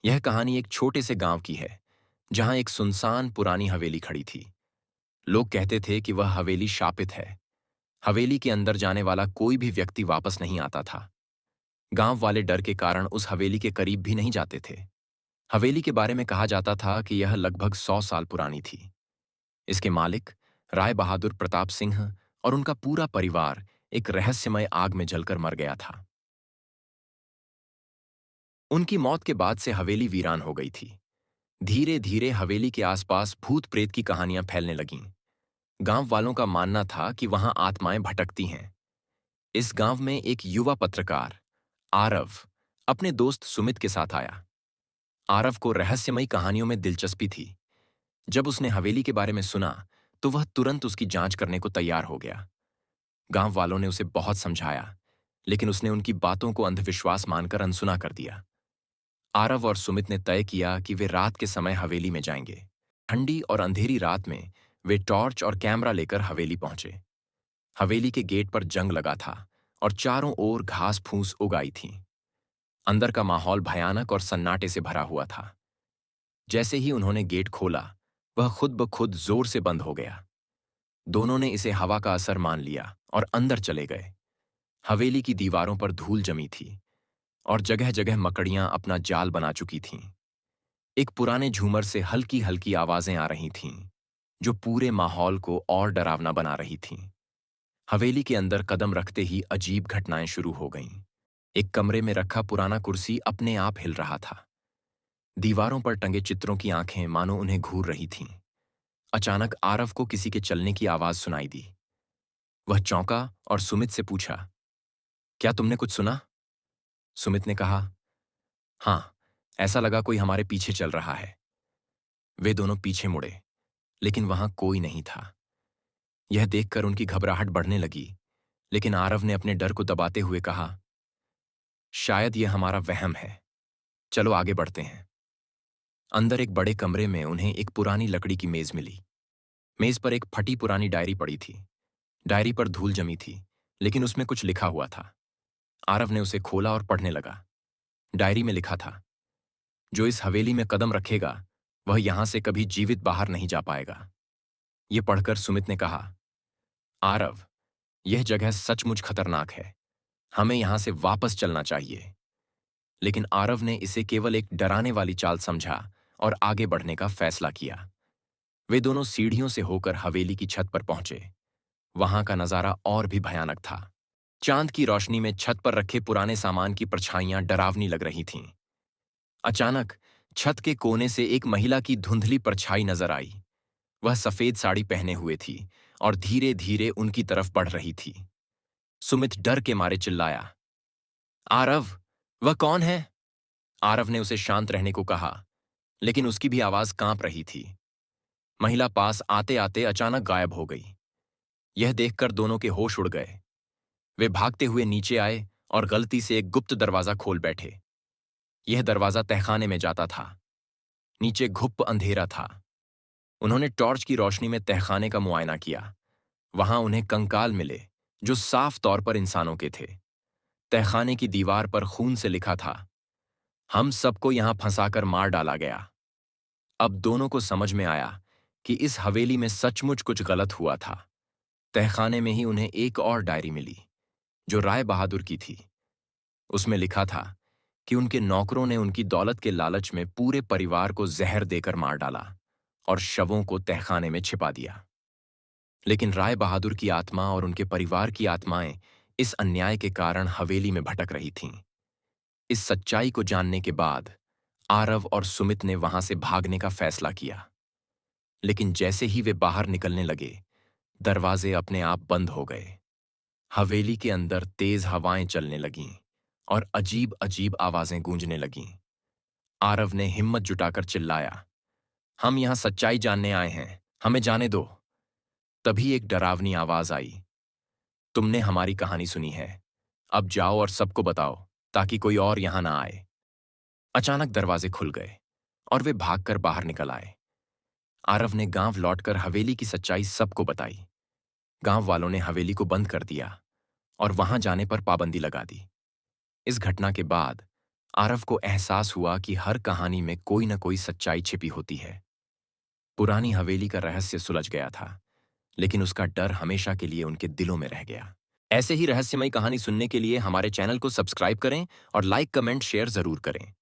यह कहानी एक छोटे से गांव की है, जहां एक सुनसान पुरानी हवेली खड़ी थी। लोग कहते थे कि वह हवेली शापित है। हवेली के अंदर जाने वाला कोई भी व्यक्ति वापस नहीं आता था। गांव वाले डर के कारण उस हवेली के करीब भी नहीं जाते थे। हवेली के बारे में कहा जाता था कि यह लगभग 100 साल पुरानी थी। इसके मालिक राय बहादुर प्रताप सिंह और उनका पूरा परिवार एक रहस्यमय आग में जलकर मर गया था। उनकी मौत के बाद से हवेली वीरान हो गई थी। धीरे धीरे हवेली के आसपास भूत प्रेत की कहानियां फैलने लगीं। गांव वालों का मानना था कि वहां आत्माएं भटकती हैं। इस गांव में एक युवा पत्रकार आरव अपने दोस्त सुमित के साथ आया। आरव को रहस्यमयी कहानियों में दिलचस्पी थी। जब उसने हवेली के बारे में सुना तो वह तुरंत उसकी जांच करने को तैयार हो गया। गांव वालों ने उसे बहुत समझाया, लेकिन उसने उनकी बातों को अंधविश्वास मानकर अनसुना कर दिया। आरव और सुमित ने तय किया कि वे रात के समय हवेली में जाएंगे। ठंडी और अंधेरी रात में वे टॉर्च और कैमरा लेकर हवेली पहुंचे। हवेली के गेट पर जंग लगा था और चारों ओर घास फूस उग आई थी। अंदर का माहौल भयानक और सन्नाटे से भरा हुआ था। जैसे ही उन्होंने गेट खोला, वह खुद ब खुद जोर से बंद हो गया। दोनों ने इसे हवा का असर मान लिया और अंदर चले गए। हवेली की दीवारों पर धूल जमी थी और जगह जगह मकड़ियां अपना जाल बना चुकी थीं। एक पुराने झूमर से हल्की हल्की आवाजें आ रही थीं, जो पूरे माहौल को और डरावना बना रही थीं। हवेली के अंदर कदम रखते ही अजीब घटनाएं शुरू हो गईं। एक कमरे में रखा पुराना कुर्सी अपने आप हिल रहा था। दीवारों पर टंगे चित्रों की आंखें मानो उन्हें घूर रही थीं। अचानक आरव को किसी के चलने की आवाज सुनाई दी। वह चौंका और सुमित से पूछा, क्या तुमने कुछ सुना? सुमित ने कहा, हाँ, ऐसा लगा कोई हमारे पीछे चल रहा है। वे दोनों पीछे मुड़े, लेकिन वहां कोई नहीं था। यह देखकर उनकी घबराहट बढ़ने लगी, लेकिन आरव ने अपने डर को दबाते हुए कहा, शायद यह हमारा वहम है। चलो आगे बढ़ते हैं। अंदर एक बड़े कमरे में उन्हें एक पुरानी लकड़ी की मेज मिली। मेज पर एक फटी पुरानी डायरी पड़ी थी। डायरी पर धूल जमी थी, लेकिन उसमें कुछ लिखा हुआ था। आरव ने उसे खोला और पढ़ने लगा। डायरी में लिखा था, जो इस हवेली में कदम रखेगा वह यहां से कभी जीवित बाहर नहीं जा पाएगा। यह पढ़कर सुमित ने कहा, आरव, यह जगह सचमुच खतरनाक है। हमें यहां से वापस चलना चाहिए। लेकिन आरव ने इसे केवल एक डराने वाली चाल समझा और आगे बढ़ने का फैसला किया। वे दोनों सीढ़ियों से होकर हवेली की छत पर पहुंचे। वहां का नजारा और भी भयानक था। चांद की रोशनी में छत पर रखे पुराने सामान की परछाइयां डरावनी लग रही थीं। अचानक छत के कोने से एक महिला की धुंधली परछाई नजर आई। वह सफेद साड़ी पहने हुए थी और धीरे धीरे उनकी तरफ बढ़ रही थी। सुमित डर के मारे चिल्लाया, आरव, वह कौन है? आरव ने उसे शांत रहने को कहा, लेकिन उसकी भी आवाज कांप रही थी। महिला पास आते आते अचानक गायब हो गई। यह देखकर दोनों के होश उड़ गए। वे भागते हुए नीचे आए और गलती से एक गुप्त दरवाजा खोल बैठे। यह दरवाजा तहखाने में जाता था। नीचे घुप्प अंधेरा था। उन्होंने टॉर्च की रोशनी में तहखाने का मुआयना किया। वहां उन्हें कंकाल मिले, जो साफ तौर पर इंसानों के थे। तहखाने की दीवार पर खून से लिखा था, हम सबको यहां फंसाकर मार डाला गया। अब दोनों को समझ में आया कि इस हवेली में सचमुच कुछ गलत हुआ था। तहखाने में ही उन्हें एक और डायरी मिली, जो राय बहादुर की थी। उसमें लिखा था कि उनके नौकरों ने उनकी दौलत के लालच में पूरे परिवार को जहर देकर मार डाला और शवों को तहखाने में छिपा दिया। लेकिन राय बहादुर की आत्मा और उनके परिवार की आत्माएं इस अन्याय के कारण हवेली में भटक रही थीं। इस सच्चाई को जानने के बाद आरव और सुमित ने वहां से भागने का फैसला किया। लेकिन जैसे ही वे बाहर निकलने लगे, दरवाजे अपने आप बंद हो गए। हवेली के अंदर तेज हवाएं चलने लगीं और अजीब अजीब आवाजें गूंजने लगीं। आरव ने हिम्मत जुटाकर चिल्लाया, हम यहां सच्चाई जानने आए हैं, हमें जाने दो। तभी एक डरावनी आवाज आई, तुमने हमारी कहानी सुनी है, अब जाओ और सबको बताओ, ताकि कोई और यहां ना आए। अचानक दरवाजे खुल गए और वे भागकर बाहर निकल आए। आरव ने गांव लौटकर हवेली की सच्चाई सबको बताई। गांव वालों ने हवेली को बंद कर दिया और वहां जाने पर पाबंदी लगा दी। इस घटना के बाद आरव को एहसास हुआ कि हर कहानी में कोई न कोई सच्चाई छिपी होती है। पुरानी हवेली का रहस्य सुलझ गया था, लेकिन उसका डर हमेशा के लिए उनके दिलों में रह गया। ऐसे ही रहस्यमयी कहानी सुनने के लिए हमारे चैनल को सब्सक्राइब करें और लाइक, कमेंट, शेयर जरूर करें।